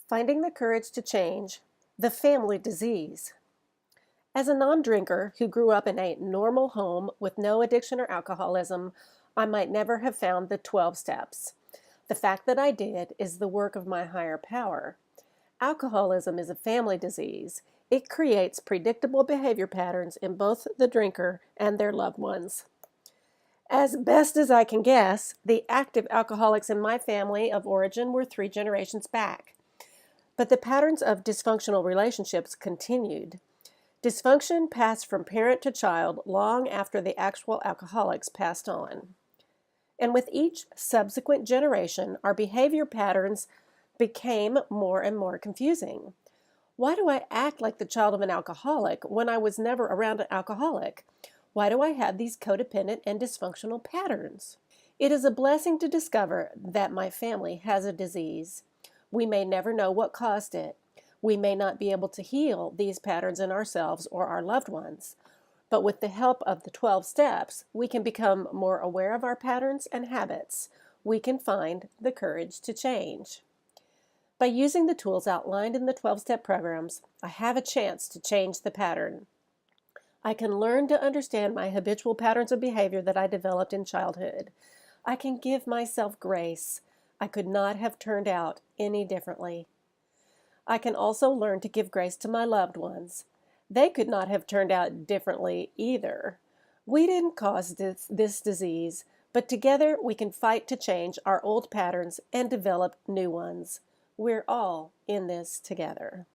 Finding the courage to change, the family disease. As a non-drinker who grew up in a normal home with no addiction or alcoholism, I might never have found the 12 steps. The fact that I did is the work of my higher power. Alcoholism is a family disease. It creates predictable behavior patterns in both the drinker and their loved ones. As best as I can guess, the active alcoholics in my family of origin were 3 generations back. But the patterns of dysfunctional relationships continued. Dysfunction passed from parent to child long after the actual alcoholics passed on. And with each subsequent generation, our behavior patterns became more and more confusing. Why do I act like the child of an alcoholic when I was never around an alcoholic? Why do I have these codependent and dysfunctional patterns? It is a blessing to discover that my family has a disease. We may never know what caused it. We may not be able to heal these patterns in ourselves or our loved ones. But with the help of the 12 steps, we can become more aware of our patterns and habits. We can find the courage to change. By using the tools outlined in the 12-step programs, I have a chance to change the pattern. I can learn to understand my habitual patterns of behavior that I developed in childhood. I can give myself grace. I could not have turned out any differently. I can also learn to give grace to my loved ones. They could not have turned out differently either. We didn't cause this disease, but together we can fight to change our old patterns and develop new ones. We're all in this together.